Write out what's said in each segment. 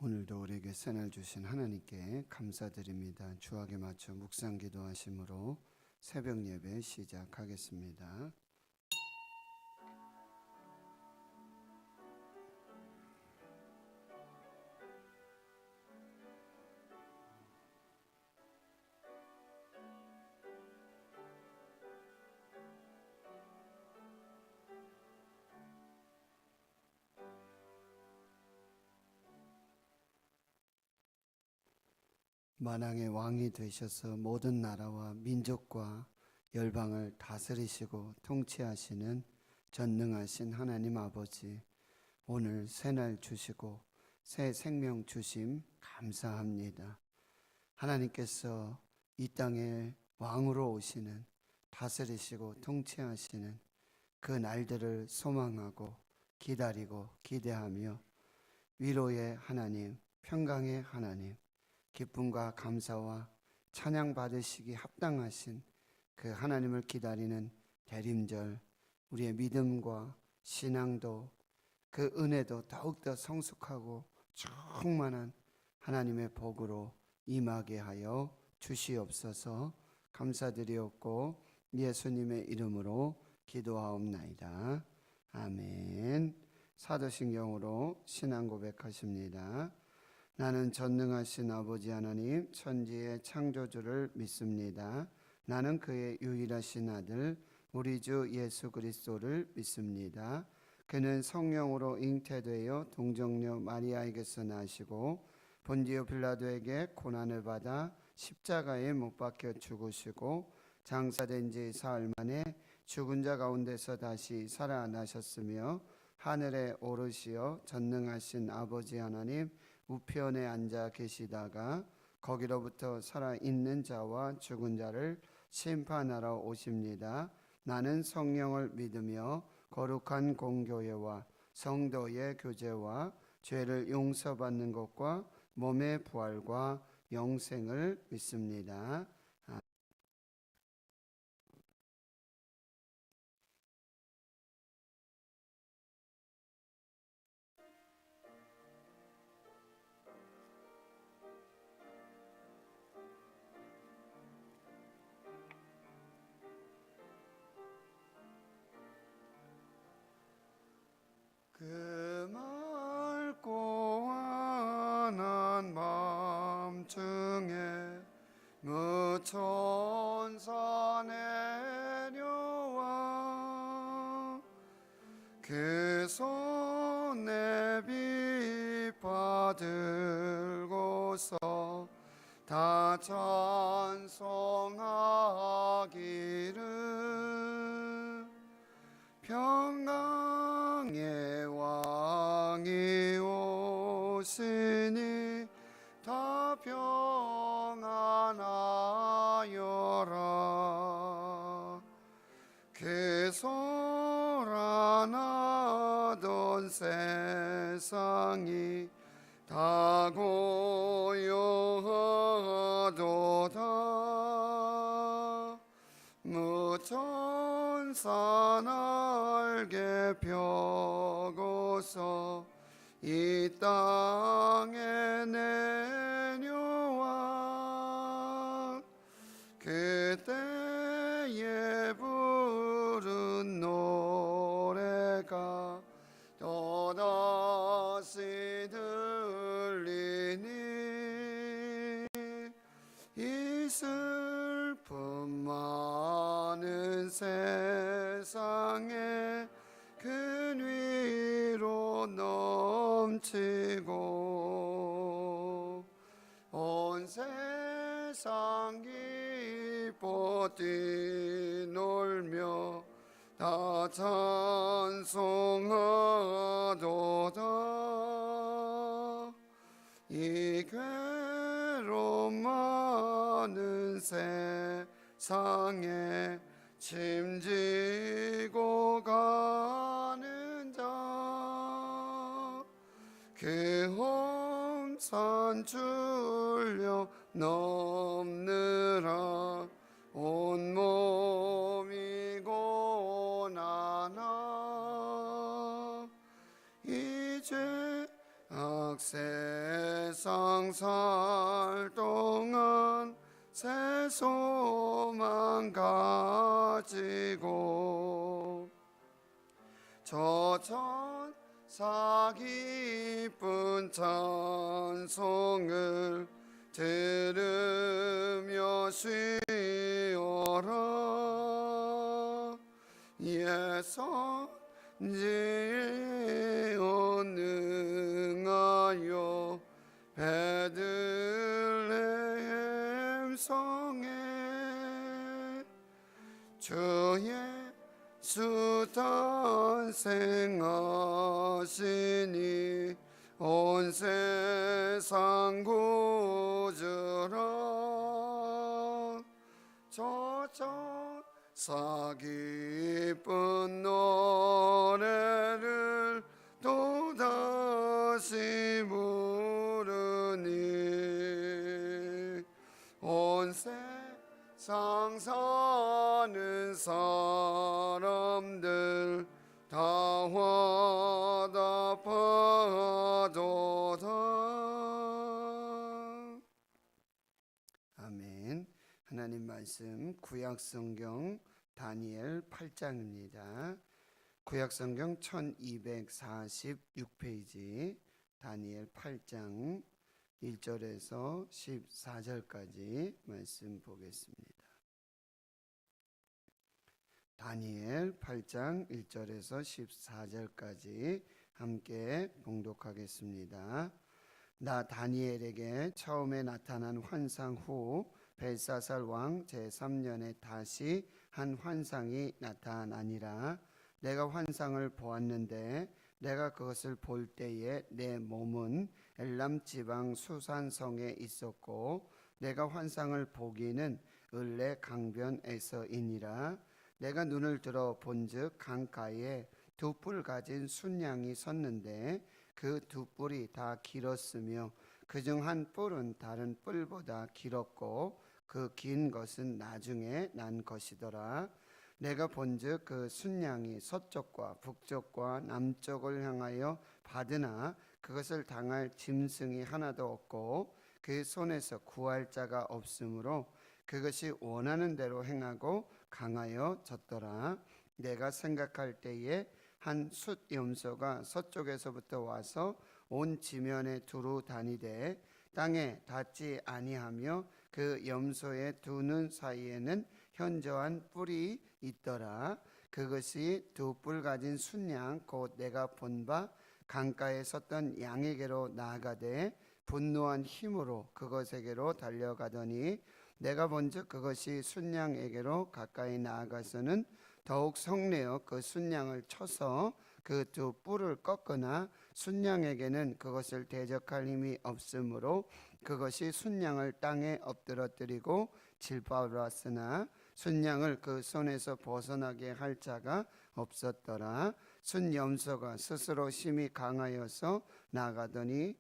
오늘도 우리에게 새날 주신 하나님께 감사드립니다. 주악에 맞춰 묵상 기도하심으로 새벽 예배 시작하겠습니다. 만왕의 왕이 되셔서 모든 나라와 민족과 열방을 다스리시고 통치하시는 전능하신 하나님 아버지, 오늘 새날 주시고 새 생명 주심 감사합니다. 하나님께서 이 땅에 왕으로 오시는, 다스리시고 통치하시는 그 날들을 소망하고 기다리고 기대하며 위로의 하나님, 평강의 하나님, 기쁨과 감사와 찬양 받으시기 합당하신 그 하나님을 기다리는 대림절, 우리의 믿음과 신앙도 그 은혜도 더욱더 성숙하고 충만한 하나님의 복으로 임하게 하여 주시옵소서. 감사드리옵고 예수님의 이름으로 기도하옵나이다. 아멘. 사도신경으로 신앙 고백하십니다. 나는 전능하신 아버지 하나님 천지의 창조주를 믿습니다. 나는 그의 유일하신 아들 우리 주 예수 그리스도를 믿습니다. 그는 성령으로 잉태되어 동정녀 마리아에게서 나시고 본디오 빌라도에게 고난을 받아 십자가에 못 박혀 죽으시고 장사된 지 사흘 만에 죽은 자 가운데서 다시 살아나셨으며 하늘에 오르시어 전능하신 아버지 하나님 우편에 앉아 계시다가 거기로부터 살아있는 자와 죽은 자를 심판하러 오십니다. 나는 성령을 믿으며 거룩한 공교회와 성도의 교제와 죄를 용서받는 것과 몸의 부활과 영생을 믿습니다. 그 맑고 환한 밤중에 무천사 내려와 그 손에 빛 받들고서 다 찬송하기를 평강의 왕이 오시니 다 평안하여라. 그 소란하던 세상이 다 고요하도다. 무천사 날개 펴고서 이 땅에 내려와 그때에 부른 노래가 또다시 들리니 이 슬픔 많은 세상에 그 위로 넘치고 온 세상 기뻐 뛰놀며 다 찬송하도다. 이 괴로움 많은 세상에 짐지고 가는 자 그 험산 줄려 넘느라 온몸이 고난하 이제 세상 살 동안 새 소망 가지고 저 천사 기쁜 찬송을 들으며 쉬어라. 예선지에 능하여 베들레헴 성에 주의 수 탄생하시니 온 세상 구주라. 저 천사 기쁜 노래를 또다시 부르니 온 세상 사는 사람들 다 화답하도다. 아멘. 하나님 말씀 구약성경 다니엘 8장입니다. 구약성경 1246페이지 다니엘 8장 1절에서 14절까지 말씀 보겠습니다. 다니엘 8장 1절에서 14절까지 함께 봉독하겠습니다. 나 다니엘에게 처음에 나타난 환상 후 벨사살 왕 제3년에 다시 한 환상이 나타나니라. 내가 환상을 보았는데 내가 그것을 볼 때에 내 몸은 엘람 지방 수산성에 있었고 내가 환상을 보기는 을레 강변에서이니라. 내가 눈을 들어 본즉 강가에 두 뿔 가진 순양이 섰는데 그 두 뿔이 다 길었으며 그중 한 뿔은 다른 뿔보다 길었고 그 긴 것은 나중에 난 것이더라. 내가 본즉 그 순양이 서쪽과 북쪽과 남쪽을 향하여 받으나 그것을 당할 짐승이 하나도 없고 그 손에서 구할 자가 없으므로 그것이 원하는 대로 행하고 강하여 졌더라. 내가 생각할 때에 한 숫염소가 서쪽에서부터 와서 온 지면에 두루 다니되 땅에 닿지 아니하며 그 염소의 두 눈 사이에는 현저한 뿔이 있더라. 그것이 두 뿔 가진 순양 곧 내가 본 바 강가에 섰던 양에게로 나아가되 분노한 힘으로 그것에게로 달려가더니 내가 본즉 그것이 순양에게로 가까이 나아가서는 더욱 성내어 그 순양을 쳐서 그 두 뿔을 꺾으나 순양에게는 그것을 대적할 힘이 없으므로 그것이 순양을 땅에 엎드러뜨리고 질밟았으나 순양을 그 손에서 벗어나게 할 자가 없었더라. 순염소가 스스로 심히 강하여서 나가더니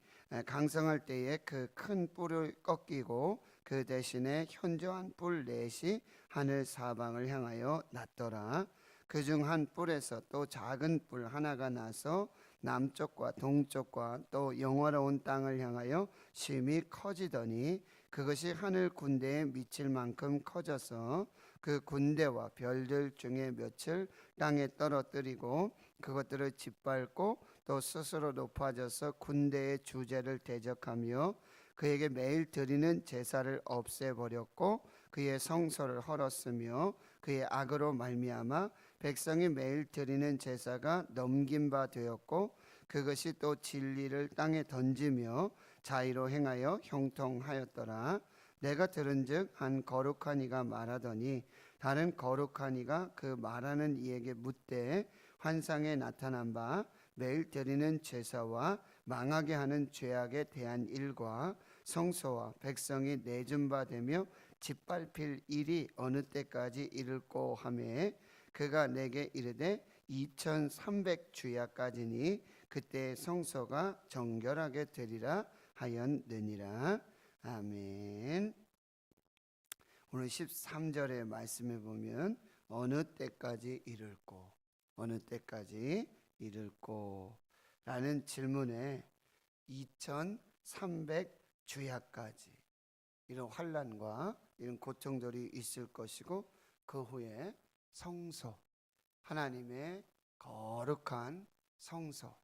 강성할 때에 그 큰 뿔을 꺾이고 그 대신에 현저한 뿔 넷이 하늘 사방을 향하여 났더라. 그중 한 뿔에서 또 작은 뿔 하나가 나서 남쪽과 동쪽과 또 영화로운 땅을 향하여 심히 커지더니 그것이 하늘 군대에 미칠 만큼 커져서 그 군대와 별들 중에 몇을 땅에 떨어뜨리고 그것들을 짓밟고 또 스스로 높아져서 군대의 주제를 대적하며 그에게 매일 드리는 제사를 없애버렸고 그의 성소를 헐었으며 그의 악으로 말미암아 백성이 매일 드리는 제사가 넘긴 바 되었고 그것이 또 진리를 땅에 던지며 자의로 행하여 형통하였더라. 내가 들은즉 한 거룩한 이가 말하더니 다른 거룩한 이가 그 말하는 이에게 묻되 환상에 나타난 바 매일 드리는 제사와 망하게 하는 죄악에 대한 일과 성소와 백성이 내준 바 되며 짓밟힐 일이 어느 때까지 이를꼬 하매 그가 내게 이르되 2300주야까지니 그때 성소가 정결하게 되리라 하였느니라. 아멘. 오늘 13절의 말씀에 보면 어느 때까지 이를꼬 어느 때까지 이를꼬 라는 질문에 2300주야까지 이런 환난과 이런 고통들이 있을 것이고, 그 후에 성소, 하나님의 거룩한 성소,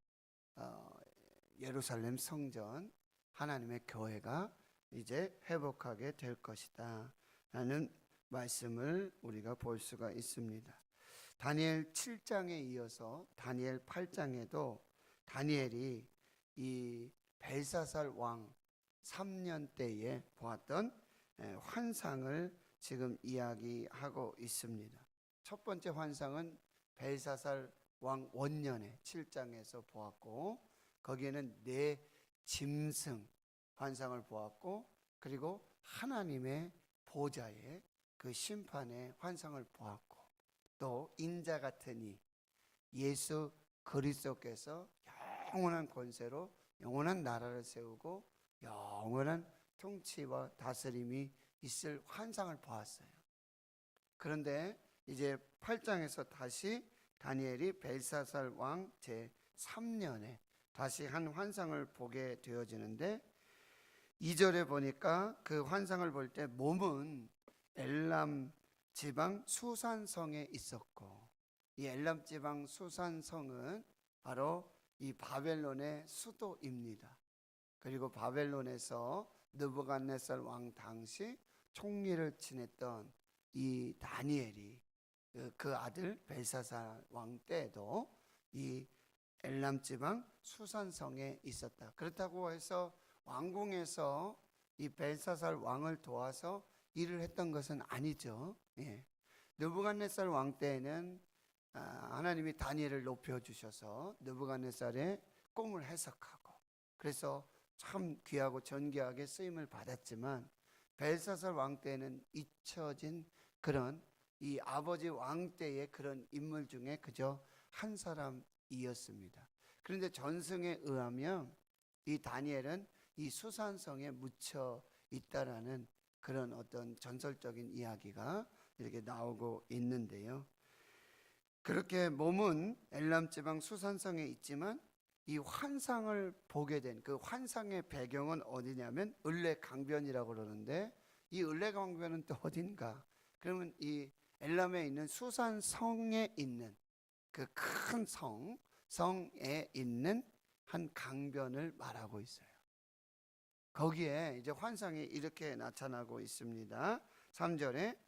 예루살렘 성전, 하나님의 교회가 이제 회복하게 될 것이다 라는 말씀을 우리가 볼 수가 있습니다. 다니엘 7장에 이어서 다니엘 8장에도 다니엘이 이 벨사살 왕 3년 때에 보았던 환상을 지금 이야기하고 있습니다. 첫 번째 환상은 벨사살 왕 원년에 7장에서 보았고, 거기에는 네 짐승 환상을 보았고, 그리고 하나님의 보좌의 그 심판의 환상을 보았고, 또 인자 같은 이 예수 그리스도께서 영원한 권세로 영원한 나라를 세우고 영원한 통치와 다스림이 있을 환상을 보았어요. 그런데 이제 8장에서 다시 다니엘이 벨사살 왕 제3년에 다시 한 환상을 보게 되어지는데, 2절에 보니까 그 환상을 볼 때 몸은 엘람 지방 수산성에 있었고, 이 엘람 지방 수산성은 바로 이 바벨론의 수도입니다. 그리고 바벨론에서 느부갓네살 왕 당시 총리를 지냈던 이 다니엘이 그 아들 벨사살 왕 때에도 이 엘람 지방 수산성에 있었다. 그렇다고 해서 왕궁에서 이 벨사살 왕을 도와서 일을 했던 것은 아니죠. 느부갓네살 왕 때에는 하나님이 다니엘을 높여주셔서 느부갓네살의 꿈을 해석하고, 그래서 참 귀하고 존귀하게 쓰임을 받았지만, 벨사살 왕 때에는 잊혀진 그런 이 아버지 왕 때의 그런 인물 중에 그저 한 사람이었습니다. 그런데 전승에 의하면 이 다니엘은 이 수산성에 묻혀 있다라는 그런 어떤 전설적인 이야기가 이렇게 나오고 있는데요. 그렇게 몸은 엘람 지방 수산성에 있지만 이 환상을 보게 된 그 환상의 배경은 어디냐면 을레강변이라고 그러는데, 이 을레강변은 또 어딘가? 그러면 이 엘람에 있는 수산성에 있는 그 큰 성에 있는 한 강변을 말하고 있어요. 거기에 이제 환상이 이렇게 나타나고 있습니다. 3절에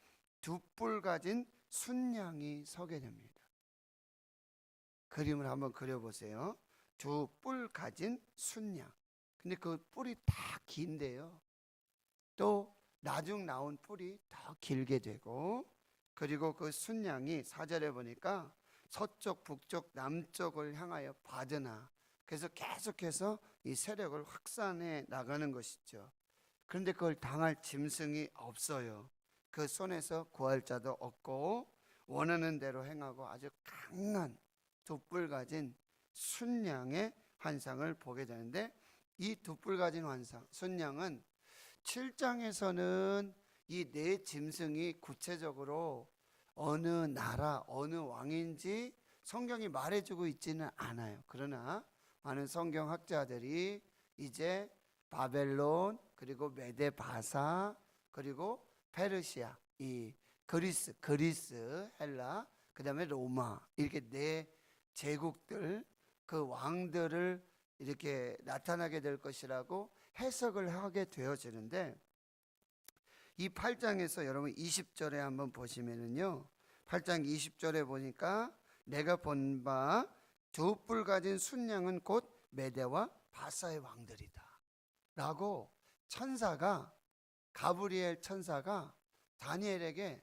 두 뿔 가진 순양이 서게 됩니다. 그림을 한번 그려보세요. 두 뿔 가진 순양. 근데 그 뿔이 다 긴데요, 또 나중 나온 뿔이 더 길게 되고, 그리고 그 순양이 4절에 보니까 서쪽, 북쪽, 남쪽을 향하여 받으나, 그래서 계속해서 이 세력을 확산해 나가는 것이죠. 그런데 그걸 당할 짐승이 없어요. 그 손에서 구할 자도 없고, 원하는 대로 행하고 아주 강한 두 뿔 가진 순양의 환상을 보게 되는데, 이 두 뿔 가진 환상, 순양은 7장에서는 이 네 짐승이 구체적으로 어느 나라, 어느 왕인지 성경이 말해주고 있지는 않아요. 그러나 많은 성경학자들이 이제 바벨론, 그리고 메데 바사, 그리고 페르시아, 이 그리스, 헬라, 그 다음에 로마, 이렇게 네 제국들, 그 왕들을 이렇게 나타나게 될 것이라고 해석을 하게 되어지는데, 이 8장에서 여러분 20절에 한번 보시면은요, 8장 20절에 보니까 내가 본 바 두 뿔 가진 순양은 곧 메대와 바사의 왕들이다 라고 천사가, 가브리엘 천사가 다니엘에게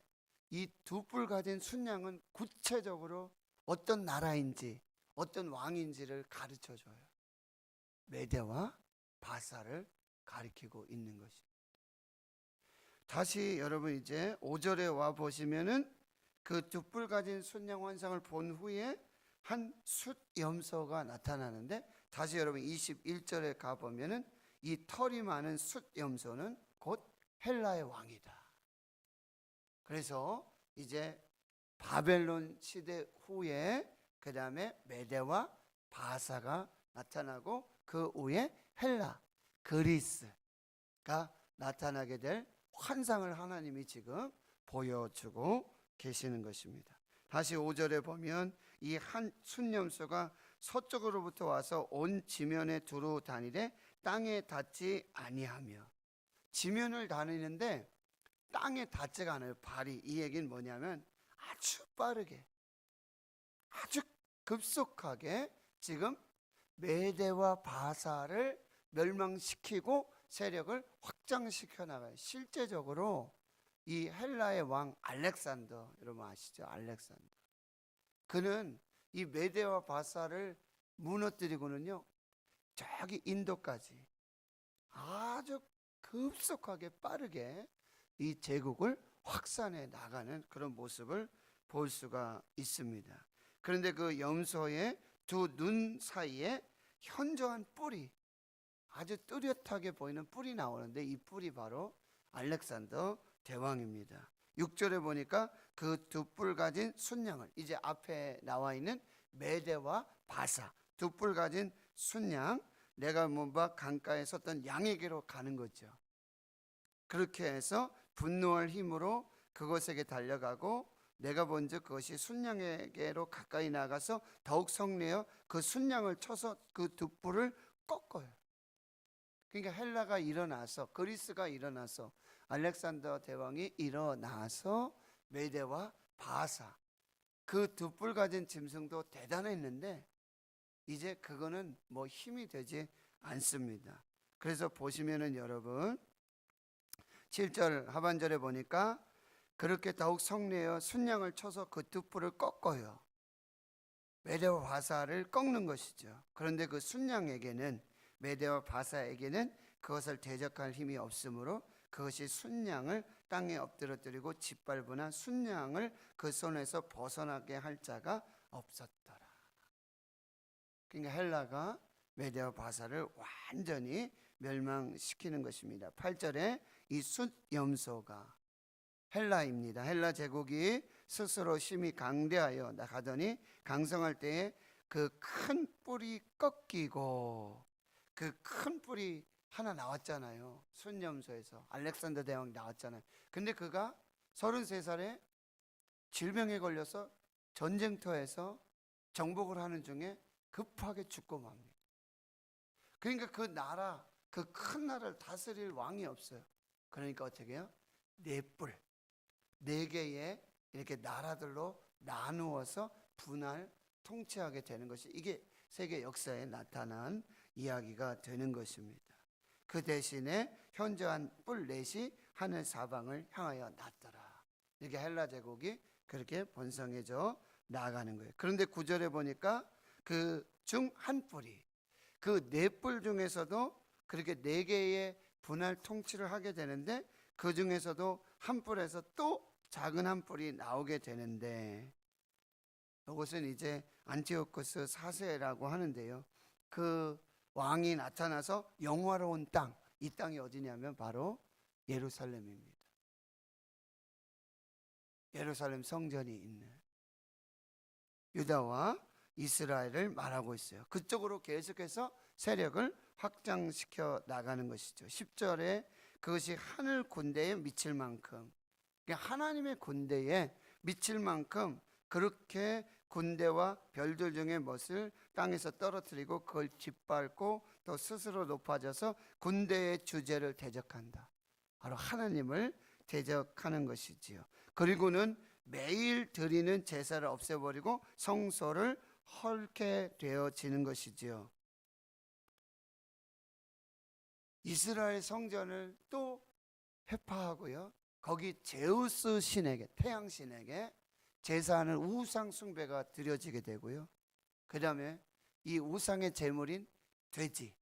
이 두 뿔 가진 순양은 구체적으로 어떤 나라인지 어떤 왕인지를 가르쳐 줘요. 메대와 바사를 가리키고 있는 것입니다. 다시 여러분 이제 5절에 와 보시면은 그 두 뿔 가진 순양 환상을 본 후에 한 숫염소가 나타나는데, 다시 여러분 21절에 가 보면은 이 털이 많은 숫염소는 곧 헬라의 왕이다. 그래서 이제 바벨론 시대 후에 그 다음에 메대와 바사가 나타나고, 그 후에 헬라, 그리스가 나타나게 될 환상을 하나님이 지금 보여주고 계시는 것입니다. 다시 5절에 보면 이 한 순념소가 서쪽으로부터 와서 온 지면에 두루 다니되 땅에 닿지 아니하며, 지면을 다니는데 땅에 닿지가 않아요. 발이. 이 얘기는 뭐냐면 아주 빠르게, 아주 급속하게 지금 메대와 바사를 멸망시키고 세력을 확장시켜 나가요. 실제적으로 이 헬라의 왕 알렉산더, 여러분 아시죠? 알렉산더. 그는 이 메대와 바사를 무너뜨리고는요, 저기 인도까지 아주 급속하게 빠르게 이 제국을 확산해 나가는 그런 모습을 볼 수가 있습니다. 그런데 그 염소의 두 눈 사이에 현저한 뿔이, 아주 뚜렷하게 보이는 뿔이 나오는데 이 뿔이 바로 알렉산더 대왕입니다. 6절에 보니까 그 두 뿔 가진 순양을, 이제 앞에 나와 있는 메대와 바사 두 뿔 가진 순양, 내가 뭔가 강가에 섰던 양에게로 가는 거죠. 그렇게 해서 분노할 힘으로 그것에게 달려가고, 내가 본즉 그것이 순양에게로 가까이 나가서 더욱 성내어 그 순양을 쳐서 그 두 뿔을 꺾어요. 그러니까 헬라가 일어나서, 그리스가 일어나서, 알렉산더 대왕이 일어나서 메대와 바사 그 두 뿔 가진 짐승도 대단했는데 이제 그거는 뭐 힘이 되지 않습니다. 그래서 보시면은 여러분 7절 하반절에 보니까 그렇게 더욱 성내어 순양을 쳐서 그 두 뿔을 꺾어요. 메대와 바사를 꺾는 것이죠. 그런데 그 순양에게는, 메대와 바사에게는 그것을 대적할 힘이 없으므로 그것이 순양을 땅에 엎드러뜨리고 짓밟으나 순양을 그 손에서 벗어나게 할 자가 없었더라. 그러니까 헬라가 메대와 바사를 완전히 멸망시키는 것입니다. 8절에 이 숫염소가 헬라입니다. 헬라 제국이 스스로 심히 강대하여 나가더니 강성할 때에 그 큰 뿔이 꺾이고, 그 큰 뿔이 하나 나왔잖아요. 순염소에서 알렉산더 대왕이 나왔잖아요. 근데 그가 33살에 질병에 걸려서 전쟁터에서 정복을 하는 중에 급하게 죽고 맙니다. 그러니까 그 나라, 그 큰 나라를 다스릴 왕이 없어요. 그러니까 어떻게 해요? 네 뿔, 네 개의 이렇게 나라들로 나누어서 분할 통치하게 되는 것이, 이게 세계 역사에 나타난 이야기가 되는 것입니다. 그 대신에 현저한 뿔 넷이 하늘 사방을 향하여 났더라. 이렇게 헬라 제국이 그렇게 번성해져 나가는 거예요. 그런데 9절에 보니까 그 중 한 뿔이, 그 네 뿔 중에서도 그렇게 네 개의 분할 통치를 하게 되는데, 그 중에서도 한 뿔에서 또 작은 한 뿔이 나오게 되는데, 이것은 이제 안티오코스 4세라고 하는데요. 그 왕이 나타나서 영화로운 땅, 이 땅이 어디냐면 바로 예루살렘입니다. 예루살렘 성전이 있는 유다와 이스라엘을 말하고 있어요. 그쪽으로 계속해서 세력을 확장시켜 나가는 것이죠. 10절에 그것이 하늘 군대에 미칠 만큼, 하나님의 군대에 미칠 만큼 그렇게 군대와 별들 중에 뭣을 땅에서 떨어뜨리고 그걸 짓밟고 또 스스로 높아져서 군대의 주제를 대적한다. 바로 하나님을 대적하는 것이지요. 그리고는 매일 드리는 제사를 없애버리고 성소를 헐게 되어지는 것이지요. 이스라엘 성전을 또 회파하고요, 거기 제우스 신에게, 태양 신에게 제사하는 우상 숭배가 드려지게 되고요, 그 다음에 이 우상의 제물인 돼지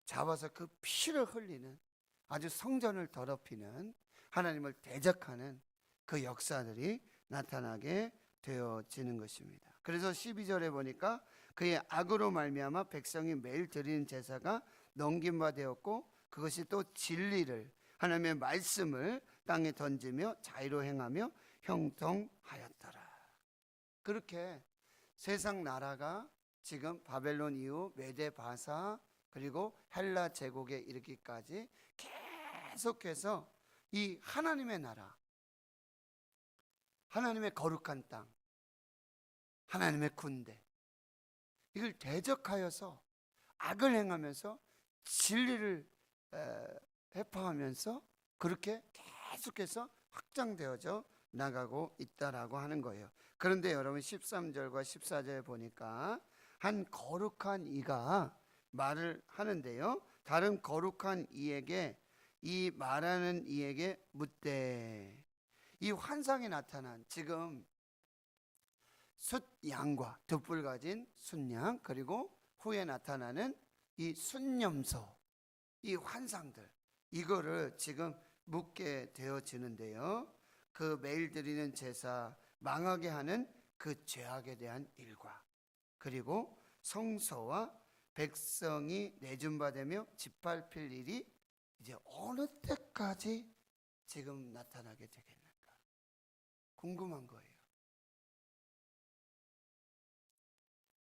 잡아서 그 피를 흘리는, 아주 성전을 더럽히는, 하나님을 대적하는 그 역사들이 나타나게 되어지는 것입니다. 그래서 12절에 보니까 그의 악으로 말미암아 백성이 매일 드리는 제사가 넘긴 바 되었고, 그것이 또 진리를, 하나님의 말씀을 땅에 던지며 자의로 행하며 형통하였더라. 그렇게 세상 나라가 지금 바벨론 이후 메대 바사 그리고 헬라 제국에 이르기까지 계속해서 이 하나님의 나라, 하나님의 거룩한 땅, 하나님의 군대, 이걸 대적하여서 악을 행하면서 진리를 회파하면서 그렇게 계속해서 확장되어져 나가고 있다라고 하는 거예요. 그런데 여러분 13절과 14절에 보니까 한 거룩한 이가 말을 하는데요, 다른 거룩한 이에게, 이 말하는 이에게 묻되, 이 환상에 나타난 지금 숫양과 득불 가진 숫양, 그리고 후에 나타나는 이 순념소, 이 환상들, 이거를 지금 묻게 되어지는데요, 그 매일 드리는 제사, 망하게 하는 그 죄악에 대한 일과, 그리고 성소와 백성이 내준바되며 짓밟힐 일이 이제 어느 때까지 지금 나타나게 되겠는가 궁금한 거예요.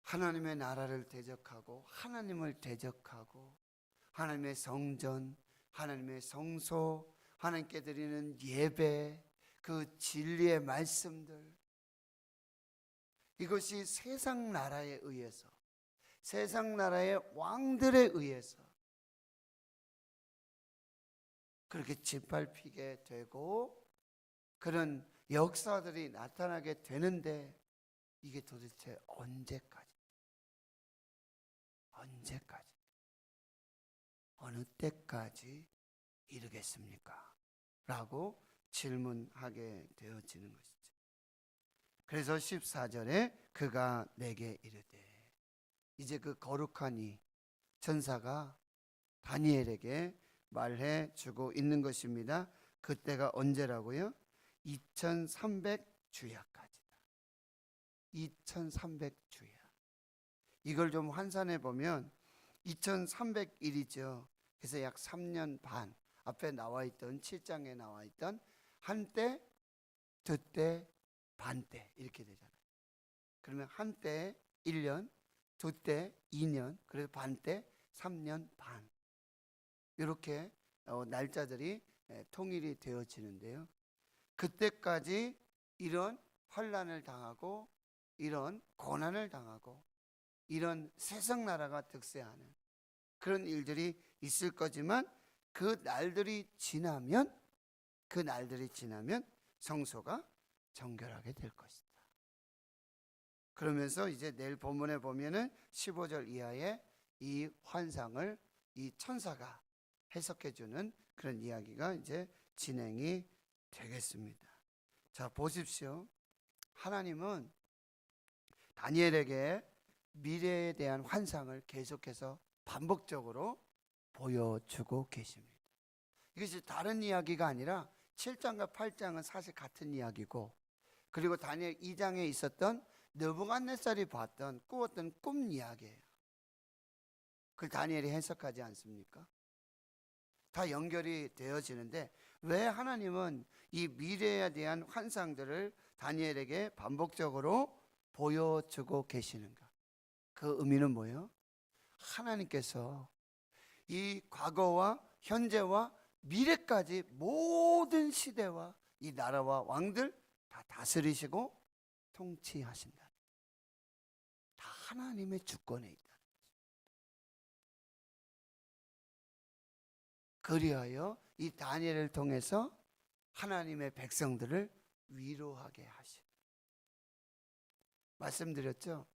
하나님의 나라를 대적하고 하나님을 대적하고 하나님의 성전, 하나님의 성소, 하나님께 드리는 예배, 그 진리의 말씀들, 이것이 세상 나라에 의해서, 세상 나라의 왕들에 의해서 그렇게 짓밟히게 되고 그런 역사들이 나타나게 되는데, 이게 도대체 언제까지, 어느 때까지 이르겠습니까? 라고 질문하게 되어지는 것이죠. 그래서 14절에 그가 내게 이르되, 이제 그 거룩한 이 천사가 다니엘에게 말해 주고 있는 것입니다. 그때가 언제라고요? 2300주야까지다. 2300주야. 이걸 좀 환산해 보면 2300일이죠. 그래서 약 3년 반. 앞에 나와 있던 7장에 나와 있던 한때, 두때, 반때 이렇게 되잖아요. 그러면 한때 1년, 두때 2년, 그래서 반때 3년 반. 이렇게 날짜들이 통일이 되어지는데요, 그때까지 이런 환난을 당하고 이런 고난을 당하고 이런 세상 나라가 득세하는 그런 일들이 있을 거지만, 그 날들이 지나면 성소가 정결하게 될 것이다. 그러면서 이제 내일 본문에 보면은 15절 이하에 이 환상을 이 천사가 해석해 주는 그런 이야기가 이제 진행이 되겠습니다. 자, 보십시오. 하나님은 다니엘에게 미래에 대한 환상을 계속해서 반복적으로 보여주고 계십니다. 이것이 다른 이야기가 아니라 7장과 8장은 사실 같은 이야기고, 그리고 다니엘 2장에 있었던 느부갓네살이 봤던 꾸었던 꿈 이야기예요. 그걸 다니엘이 해석하지 않습니까? 다 연결이 되어지는데, 왜 하나님은 이 미래에 대한 환상들을 다니엘에게 반복적으로 보여주고 계시는가? 그 의미는 뭐예요? 하나님께서 이 과거와 현재와 미래까지 모든 시대와 이 나라와 왕들 다 다스리시고 통치하신다. 다 하나님의 주권에 있다. 그리하여 이 다니엘을 통해서 하나님의 백성들을 위로하게 하시고, 말씀드렸죠?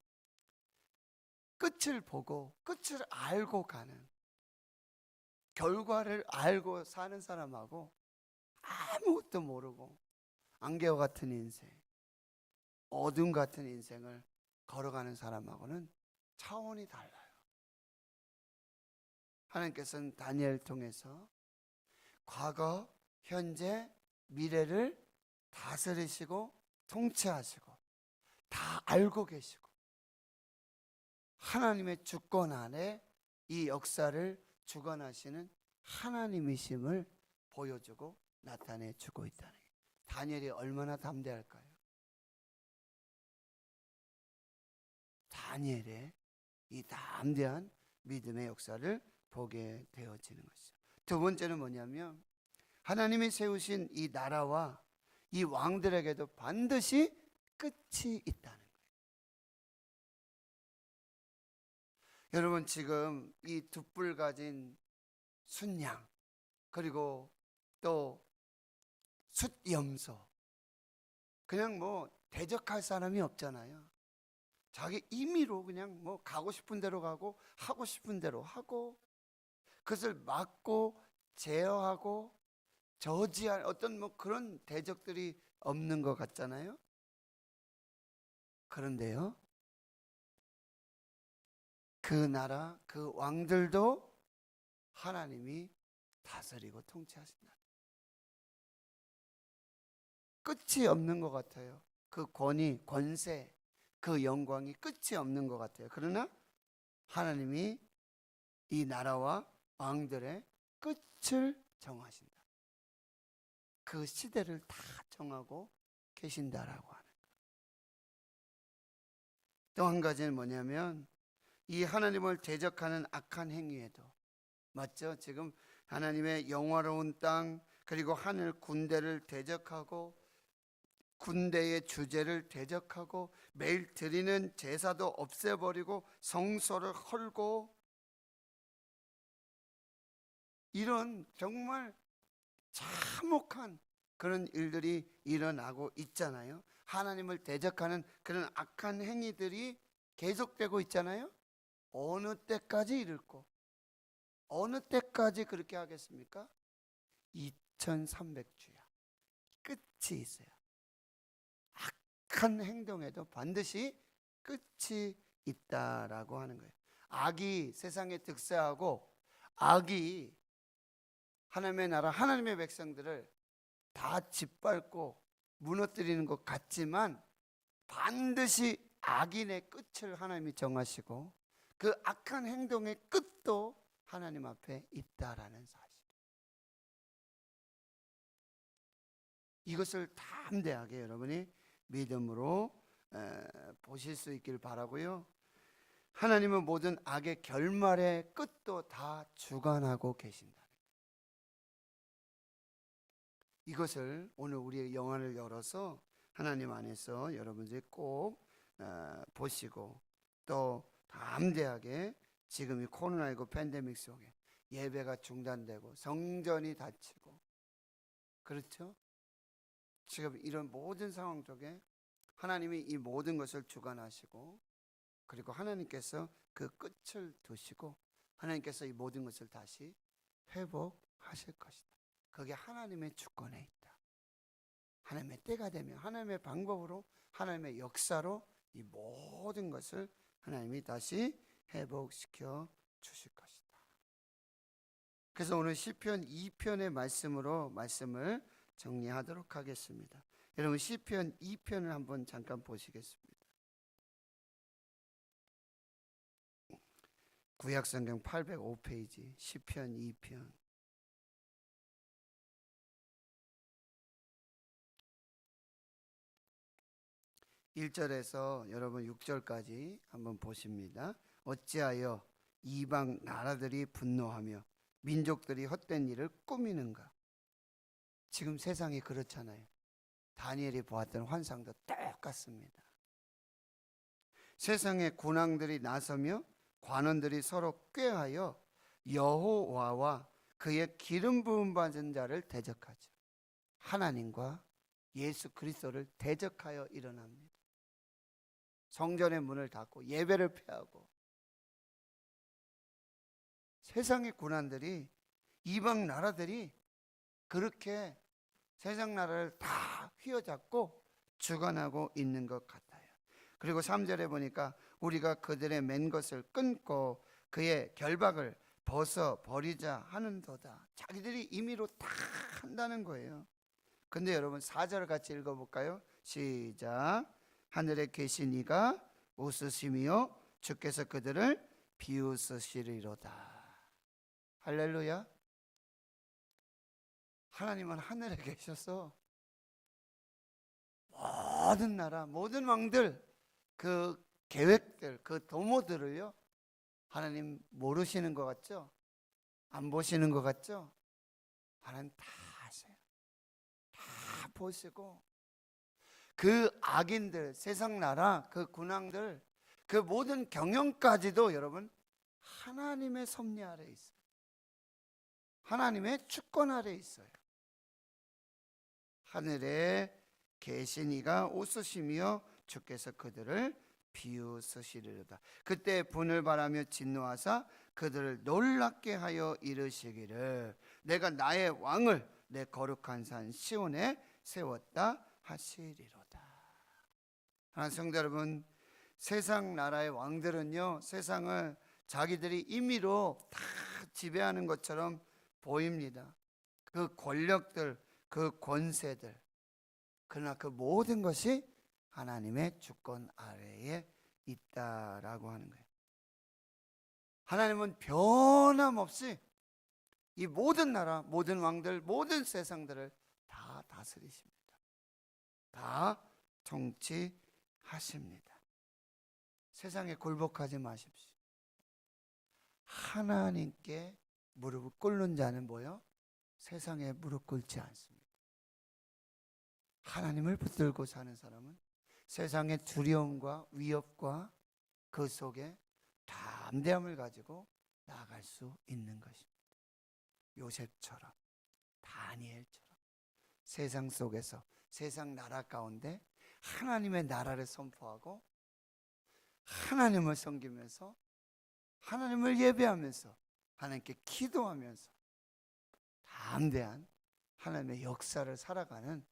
끝을 보고 끝을 알고 가는, 결과를 알고 사는 사람하고 아무것도 모르고 안개와 같은 인생, 어둠 같은 인생을 걸어가는 사람하고는 차원이 달라요. 하나님께서는 다니엘을 통해서 과거, 현재, 미래를 다스리시고 통치하시고 다 알고 계시고 하나님의 주권 안에 이 역사를 주관하시는 하나님이심을 보여주고 나타내주고 있다는 거예요. 다니엘이 얼마나 담대할까요? 다니엘의 이 담대한 믿음의 역사를 보게 되어지는 것이죠. 두 번째는 뭐냐면 하나님이 세우신 이 나라와 이 왕들에게도 반드시 끝이 있다는 거예요. 여러분, 지금 이 두 뿔 가진 순양, 그리고 또 숫염소, 그냥 뭐 대적할 사람이 없잖아요. 자기 임의로 그냥 뭐 가고 싶은 대로 가고 하고 싶은 대로 하고, 그것을 막고 제어하고 저지할 어떤 뭐 그런 대적들이 없는 것 같잖아요. 그런데요, 그 나라, 그 왕들도 하나님이 다스리고 통치하신다. 끝이 없는 것 같아요. 그 권위, 권세, 그 영광이 끝이 없는 것 같아요. 그러나 하나님이 이 나라와 왕들의 끝을 정하신다. 그 시대를 다 정하고 계신다라고 하는 거예요. 또 한 가지는 뭐냐면 이 하나님을 대적하는 악한 행위에도, 맞죠? 지금 하나님의 영화로운 땅, 그리고 하늘 군대를 대적하고 군대의 주제를 대적하고 매일 드리는 제사도 없애버리고 성소를 헐고, 이런 정말 참혹한 그런 일들이 일어나고 있잖아요. 하나님을 대적하는 그런 악한 행위들이 계속되고 있잖아요. 어느 때까지 이럴고 어느 때까지 그렇게 하겠습니까? 2300주야 끝이 있어요. 악한 행동에도 반드시 끝이 있다라고 하는 거예요. 악이 세상에 득세하고 악이 하나님의 나라, 하나님의 백성들을 다 짓밟고 무너뜨리는 것 같지만 반드시 악인의 끝을 하나님이 정하시고 그 악한 행동의 끝도 하나님 앞에 있다라는 사실, 이것을 담대하게 여러분이 믿음으로 보실 수 있길 바라고요. 하나님은 모든 악의 결말의 끝도 다 주관하고 계신다. 이것을 오늘 우리의 영안을 열어서 하나님 안에서 여러분들이 꼭 보시고 또 담대하게 지금 이 코로나19 팬데믹 속에 예배가 중단되고 성전이 닫히고, 그렇죠? 지금 이런 모든 상황 속에 하나님이 이 모든 것을 주관하시고, 그리고 하나님께서 그 끝을 두시고 하나님께서 이 모든 것을 다시 회복하실 것이다. 그게 하나님의 주권에 있다. 하나님의 때가 되면 하나님의 방법으로, 하나님의 역사로 이 모든 것을 하나님이 다시 회복시켜 주실 것이다. 그래서 오늘 시편 2편의 말씀으로 말씀을 정리하도록 하겠습니다. 여러분, 시편 2편을 한번 잠깐 보시겠습니다. 구약성경 805페이지 시편 2편. (1절에서) 여러분 6절까지 한번 보십니다. 어찌하여 이방 나라들이 분노하며 민족들이 헛된 일을 꾸미는가? 지금 세상이 그렇잖아요. 다니엘이 보았던 환상도 똑같습니다. 세상의 군왕들이 나서며 관원들이 서로 꾀하여 여호와와 그의 기름 부음 받은 자를 대적하죠. 하나님과 예수 그리스도를 대적하여 일어납니다. 성전의 문을 닫고 예배를 폐하고, 세상의 군왕들이, 이방 나라들이 그렇게 세상 나라를 다 휘어잡고 주관하고 있는 것 같아요. 그리고 3절에 보니까 우리가 그들의 맨 것을 끊고 그의 결박을 벗어버리자 하는도다. 자기들이 임의로 다 한다는 거예요. 근데 여러분 4절 같이 읽어볼까요? 시작. 하늘에 계신 이가 웃으시며 주께서 그들을 비웃으시리로다. 할렐루야. 하나님은 하늘에 계셔서 모든 나라, 모든 왕들, 그 계획들, 그 도모들을요 하나님 모르시는 것 같죠? 안 보시는 것 같죠? 하나님 다 아세요. 다 보시고 그 악인들, 세상 나라, 그 군왕들, 그 모든 경영까지도 여러분 하나님의 섭리 아래 있어요. 하나님의 주권 아래 있어요. 하늘에 계신 이가 웃으시며 주께서 그들을 비웃으시리로다. 그때 분을 바라며 진노하사 그들을 놀랍게 하여 이르시기를 내가 나의 왕을 내 거룩한 산 시온에 세웠다 하시리로다. 하나님 성도 여러분, 세상 나라의 왕들은요, 세상을 자기들이 임의로 다 지배하는 것처럼 보입니다. 그 권력들, 그 권세들, 그러나 그 모든 것이 하나님의 주권 아래에 있다라고 하는 거예요. 하나님은 변함없이 이 모든 나라, 모든 왕들, 모든 세상들을 다 다스리십니다. 다 통치하십니다. 세상에 굴복하지 마십시오. 하나님께 무릎을 꿇는 자는 뭐요? 세상에 무릎 꿇지 않습니다. 하나님을 붙들고 사는 사람은 세상의 두려움과 위협과 그 속에 담대함을 가지고 나아갈 수 있는 것입니다. 요셉처럼, 다니엘처럼 세상 속에서, 세상 나라 가운데 하나님의 나라를 선포하고 하나님을 섬기면서 하나님을 예배하면서 하나님께 기도하면서 담대한 하나님의 역사를 살아가는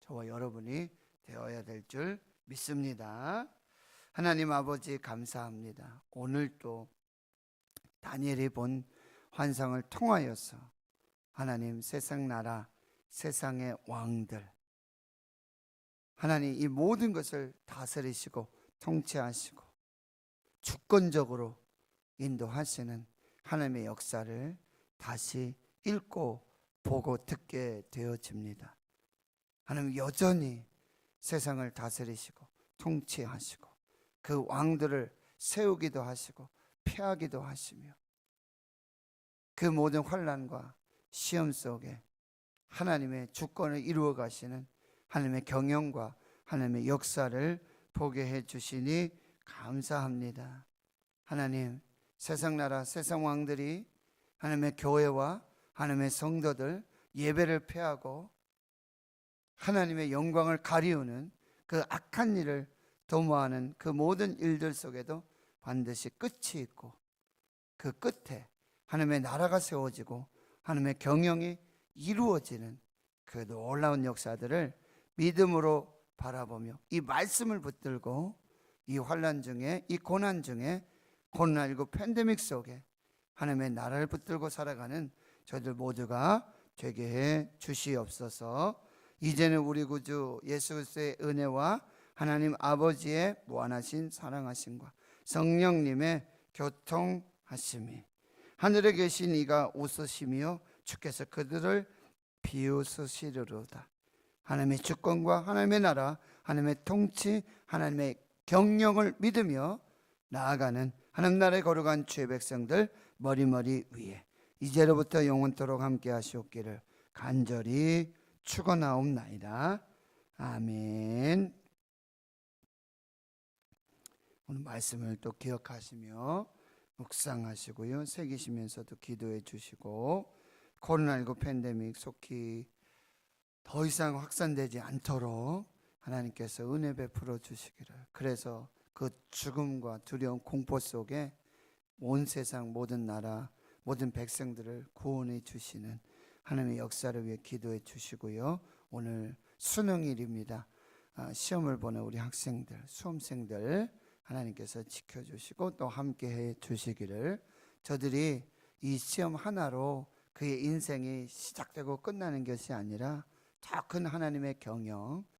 저와 여러분이 되어야 될 줄 믿습니다. 하나님 아버지 감사합니다. 오늘도 다니엘이 본 환상을 통하여서 하나님 세상 나라, 세상의 왕들, 하나님 이 모든 것을 다스리시고 통치하시고 주권적으로 인도하시는 하나님의 역사를 다시 읽고 보고 듣게 되어집니다. 하나님 여전히 세상을 다스리시고 통치하시고 그 왕들을 세우기도 하시고 폐하기도 하시며 그 모든 환난과 시험 속에 하나님의 주권을 이루어 가시는 하나님의 경영과 하나님의 역사를 보게 해 주시니 감사합니다. 하나님 세상 나라 세상 왕들이 하나님의 교회와 하나님의 성도들 예배를 폐하고 하나님의 영광을 가리우는 그 악한 일을 도모하는 그 모든 일들 속에도 반드시 끝이 있고 그 끝에 하나님의 나라가 세워지고 하나님의 경영이 이루어지는 그 놀라운 역사들을 믿음으로 바라보며 이 말씀을 붙들고 이 환난 중에 이 고난 중에 코로나19 팬데믹 속에 하나님의 나라를 붙들고 살아가는 저희들 모두가 되게 해 주시옵소서. 이제는 우리 구주 예수 그리스도의 은혜와 하나님 아버지의 무한하신 사랑하심과 성령님의 교통하심이 하늘에 계신 이가 웃으시며 주께서 그들을 비웃으시리로다. 하나님의 주권과 하나님의 나라, 하나님의 통치, 하나님의 경영을 믿으며 나아가는 하나님 나라의 거룩한 주의 백성들 머리머리 위에 이제로부터 영원토록 함께 하시옵기를 간절히 축원하옵나이다. 아멘. 오늘 말씀을 또 기억하시며 묵상하시고요. 새기시면서도 기도해 주시고 코로나19 팬데믹 속히 더 이상 확산되지 않도록 하나님께서 은혜 베풀어 주시기를. 그래서 그 죽음과 두려움 공포 속에 온 세상 모든 나라 모든 백성들을 구원해 주시는 하나님의 역사를 위해 기도해 주시고요. 오늘 수능일입니다. 시험을 보는 우리 학생들, 수험생들 하나님께서 지켜주시고 또 함께해 주시기를. 저들이 이 시험 하나로 그의 인생이 시작되고 끝나는 것이 아니라 더 큰 하나님의 경영,